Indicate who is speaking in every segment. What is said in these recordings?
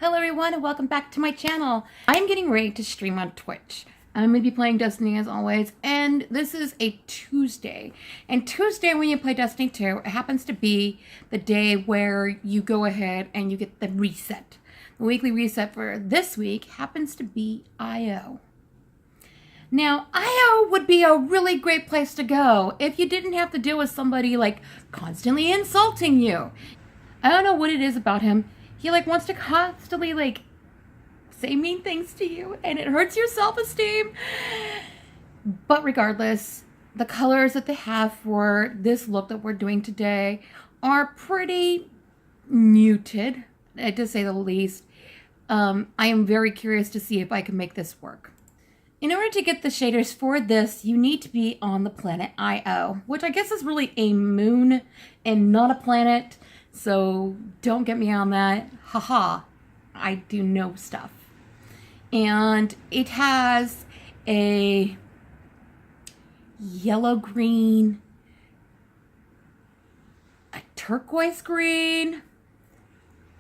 Speaker 1: Hello everyone and welcome back to my channel. I'm getting ready to stream on Twitch. I'm going to be playing Destiny as always, and this is a Tuesday. And Tuesday when you play Destiny 2, it happens to be the day where you go ahead and you get the reset. The weekly reset for this week happens to be IO. Now, IO would be a really great place to go if you didn't have to deal with somebody like constantly insulting you. I don't know what it is about him. He wants to constantly say mean things to you and it hurts your self-esteem. But regardless, the colors that they have for this look that we're doing today are pretty muted, to say the least. I am very curious to see if I can make this work. In order to get the shaders for this, you need to be on the planet Io, which I guess is really a moon and not a planet. So don't get me on that. Haha, I do know stuff. And it has a yellow green, a turquoise green,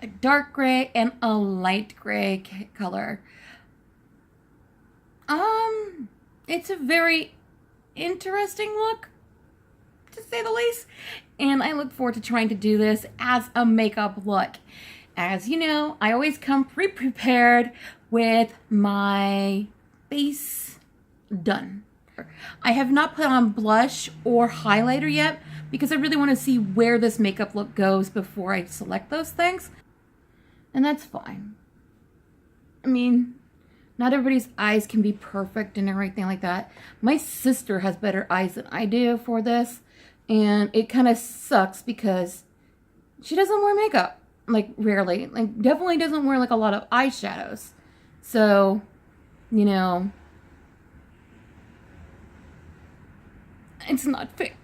Speaker 1: a dark gray, and a light gray color. It's a very interesting look, to say the least, and I look forward to trying to do this as a makeup look. As you know, I always come pre-prepared with my face done. I have not put on blush or highlighter yet because I really want to see where this makeup look goes before I select those things, and that's fine. I mean, not everybody's eyes can be perfect and everything like that. My sister has better eyes than I do for this, and it kind of sucks because she doesn't wear makeup, rarely. Definitely doesn't wear a lot of eyeshadows. So, you know, it's not fair.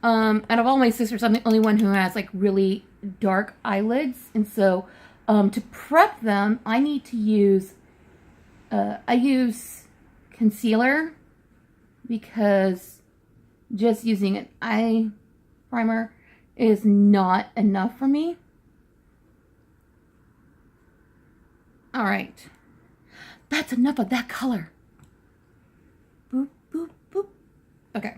Speaker 1: Out of all my sisters, I'm the only one who has really dark eyelids, and so to prep them, I need to use, I use concealer because just using an eye primer is not enough for me. All right, that's enough of that color. Boop, boop, boop. Okay,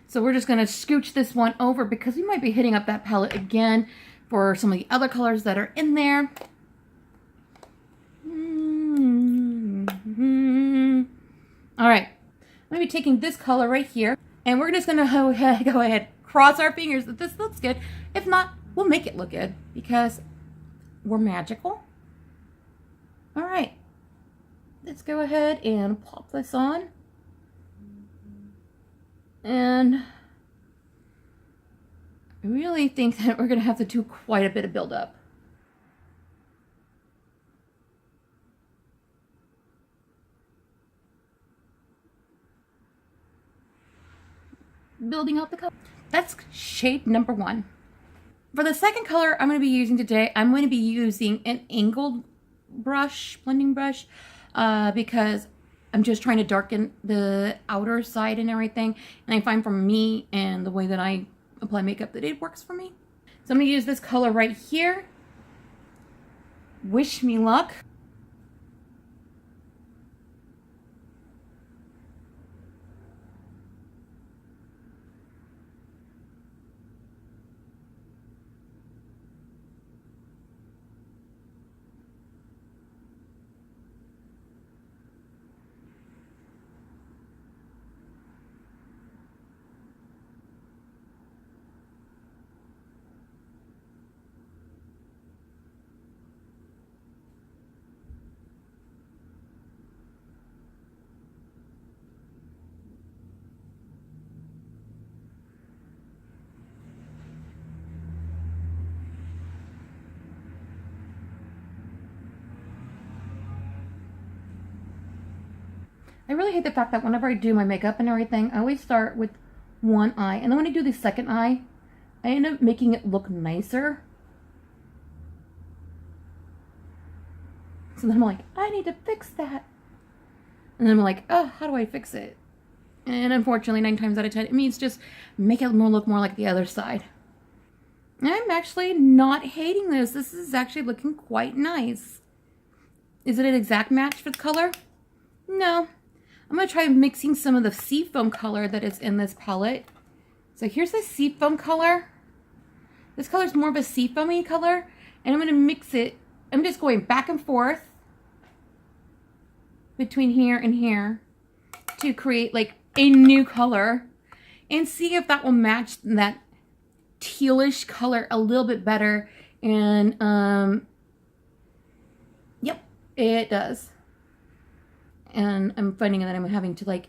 Speaker 1: so we're just gonna scooch this one over because we might be hitting up that palette again for some of the other colors that are in there. All right, I'm gonna be taking this color right here, and we're just gonna go ahead, cross our fingers that this looks good. If not, we'll make it look good because we're magical. All right, let's go ahead and pop this on. And I really think that we're going to have to do quite a bit of build-up. Building out the color. That's shade number 1. For the second color I'm going to be using today, I'm going to be using an angled brush, blending brush, because I'm just trying to darken the outer side and everything. And I find for me and the way that I apply makeup that it works for me. So I'm going to use this color right here. Wish me luck. I really hate the fact that whenever I do my makeup and everything, I always start with one eye. And then when I do the second eye, I end up making it look nicer. So then I'm like, I need to fix that. And then I'm like, oh, how do I fix it? And unfortunately, 9 times out of 10, it means just make it look more like the other side. I'm actually not hating this. This is actually looking quite nice. Is it an exact match for the color? No. I'm going to try mixing some of the seafoam color that is in this palette. So here's the seafoam color. This color is more of a seafoamy color. And I'm going to mix it. I'm just going back and forth between here and here to create like a new color. And see if that will match that tealish color a little bit better. And yep, it does. And I'm finding that I'm having to like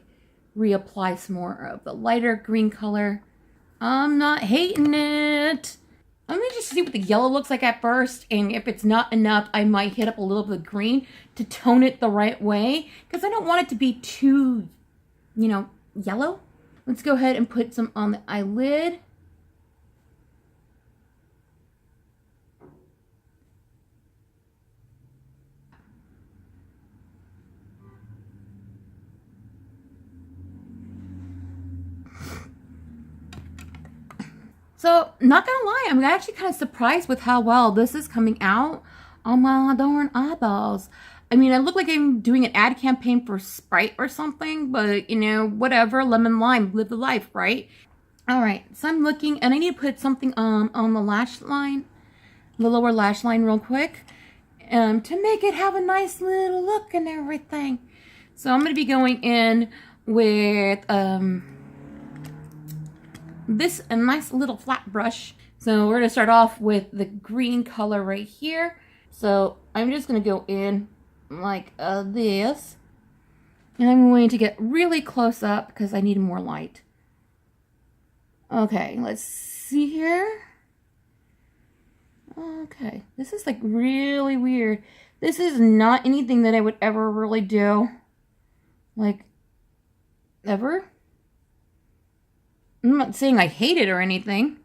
Speaker 1: reapply some more of the lighter green color. I'm not hating it. I'm gonna just see what the yellow looks like at first, and if it's not enough, I might hit up a little bit of green to tone it the right way, because I don't want it to be too, you know, yellow. Let's go ahead and put some on the eyelid. So, not gonna lie, I'm actually kind of surprised with how well this is coming out on my darn eyeballs. I mean, I look like I'm doing an ad campaign for Sprite or something, but, you know, whatever, lemon lime, live the life, right? All right, so I'm looking, and I need to put something on the lash line, the lower lash line real quick, to make it have a nice little look and everything. So I'm gonna be going in with, this a nice little flat brush. So we're gonna start off with the green color right here. So I'm just gonna go in like this, and I'm going to get really close up because I need more light. Okay, let's see here. Okay, this is like really weird. This is not anything that I would ever really do, like, ever. I'm not saying I hate it or anything.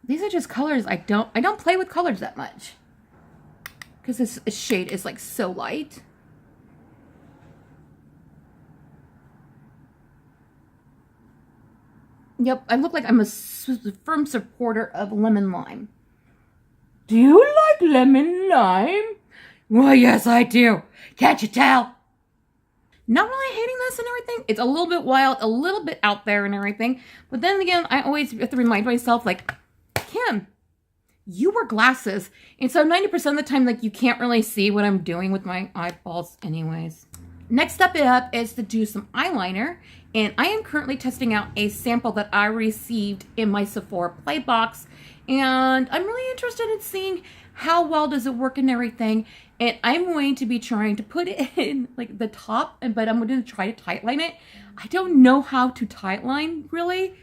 Speaker 1: These are just colors I don't play with colors that much, because this shade is like so light. Yep, I look like I'm a firm supporter of lemon lime. Do you like lemon lime? Well, yes, I do. Can't you tell? Not really hating this and everything. It's a little bit wild, a little bit out there and everything. But then again, I always have to remind myself, like, Kim, you wear glasses. And so 90% of the time, like, you can't really see what I'm doing with my eyeballs anyways. Next step up is to do some eyeliner. And I am currently testing out a sample that I received in my Sephora Play box. And I'm really interested in seeing how well does it work and everything. And I'm going to be trying to put it in like the top, but I'm going to try to tightline it. I don't know how to tightline really,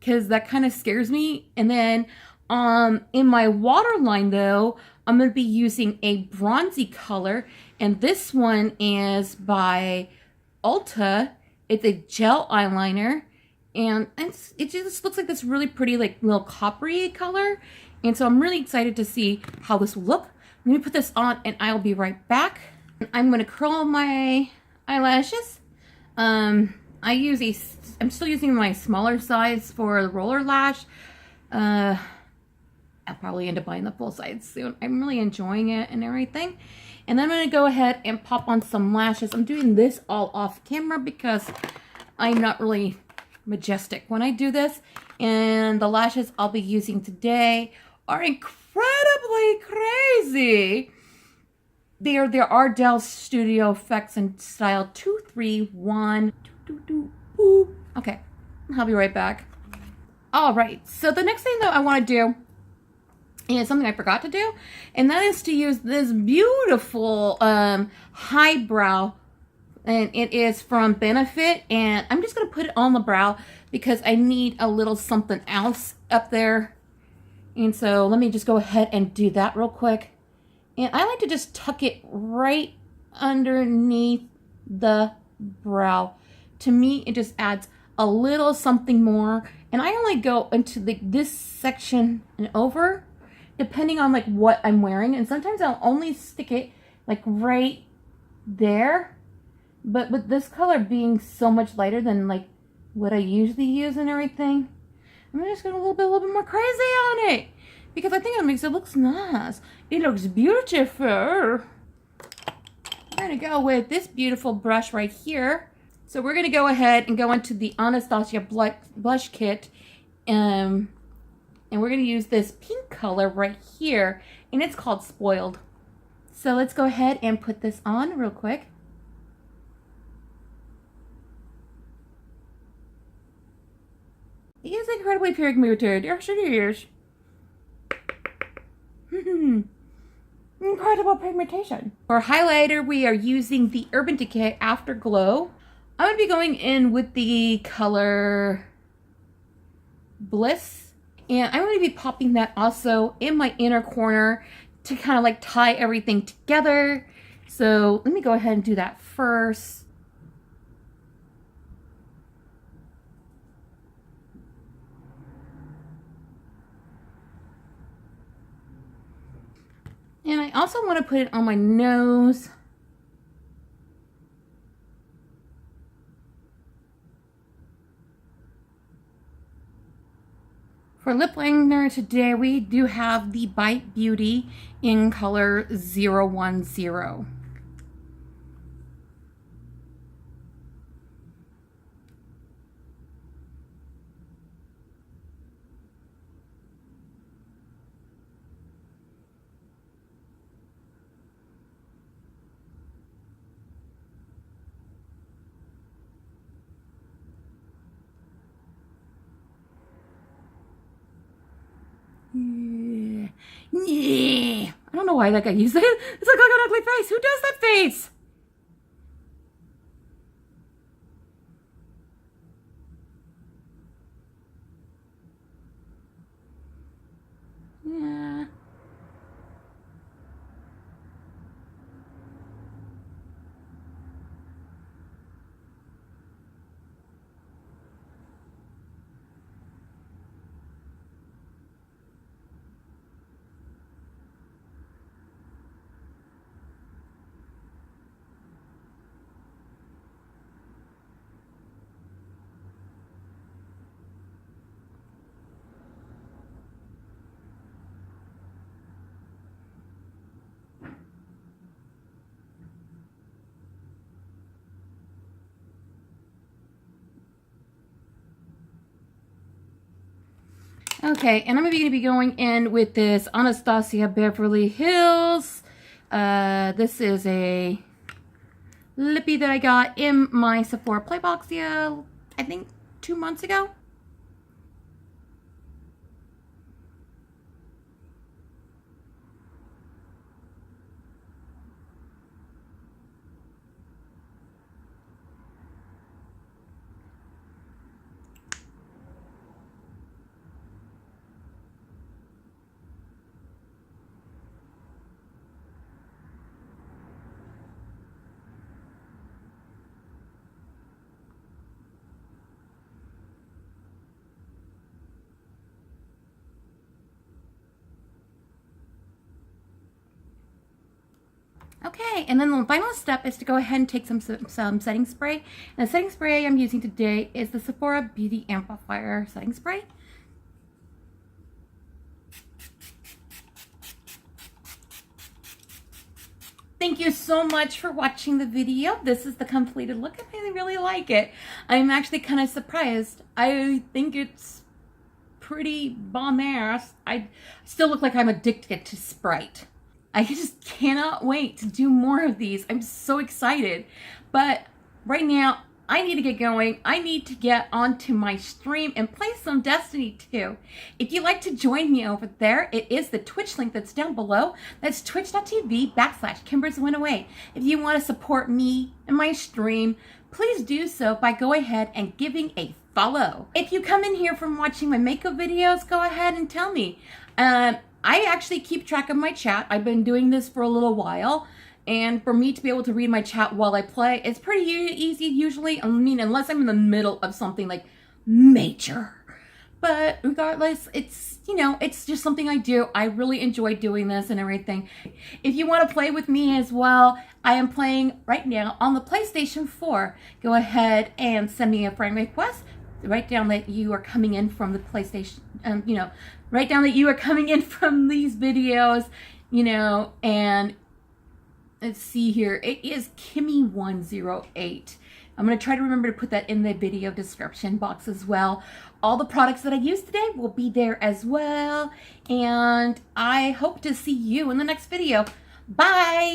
Speaker 1: because that kind of scares me. And then in my waterline though, I'm going to be using a bronzy color. And this one is by Ulta. It's a gel eyeliner. And it just looks like this really pretty, like, little coppery color. And so I'm really excited to see how this will look. Let me put this on and I'll be right back. I'm going to curl my eyelashes. I'm still using my smaller size for the roller lash. I'll probably end up buying the full size soon. I'm really enjoying it and everything. And then I'm going to go ahead and pop on some lashes. I'm doing this all off camera because I'm not really majestic when I do this. And the lashes I'll be using today are incredibly crazy. They are the Ardell Studio Effects in style 231. Okay, I'll be right back. All right, so the next thing that I want to do is something I forgot to do, and that is to use this beautiful highbrow, and it is from Benefit, and I'm just going to put it on the brow because I need a little something else up there. And so let me just go ahead and do that real quick. And I like to just tuck it right underneath the brow. To me, it just adds a little something more. And I only go into this section and over, depending on like what I'm wearing. And sometimes I'll only stick it like right there. But with this color being so much lighter than like what I usually use and everything, I'm just going a little bit more crazy on it. because I think it makes it look nice. It looks beautiful. We're gonna go with this beautiful brush right here. So we're gonna go ahead and go into the Anastasia blush kit, and we're gonna use this pink color right here, and it's called Spoiled. So let's go ahead and put this on real quick. It is incredibly pigmented. Yes, it is. Incredible pigmentation. For highlighter, we are using the Urban Decay Afterglow. I'm going to be going in with the color Bliss. And I'm going to be popping that also in my inner corner to kind of like tie everything together. So let me go ahead and do that first. And I also want to put it on my nose. For lip liner today, we do have the Bite Beauty in color 010. Yeah. I don't know why that guy used it. It's like an ugly face. Who does that face? Yeah. Okay, and I'm going to be going in with this Anastasia Beverly Hills. This is a lippy that I got in my Sephora Playbox, I think 2 months ago. Okay, and then the final step is to go ahead and take some setting spray. And the setting spray I'm using today is the Sephora Beauty Amplifier setting spray. Thank you so much for watching the video. This is the completed look. I really like it. I'm actually kind of surprised. I think it's pretty bomb ass. I still look like I'm addicted to Sprite. I just cannot wait to do more of these. I'm so excited. But right now, I need to get going. I need to get onto my stream and play some Destiny 2. If you'd like to join me over there, it is the Twitch link that's down below. That's twitch.tv/KimbersWinAway. If you want to support me and my stream, please do so by going ahead and giving a follow. If you come in here from watching my makeup videos, go ahead and tell me. I actually keep track of my chat. I've been doing this for a little while. And for me to be able to read my chat while I play, it's pretty easy usually. I mean, unless I'm in the middle of something like major. But regardless, it's, you know, it's just something I do. I really enjoy doing this and everything. If you want to play with me as well, I am playing right now on the PlayStation 4. Go ahead and send me a friend request. write down that you are coming in from the PlayStation, you know, write down that you are coming in from these videos, you know, and let's see here. It is Kimmy108. I'm going to try to remember to put that in the video description box as well. All the products that I used today will be there as well. And I hope to see you in the next video. Bye!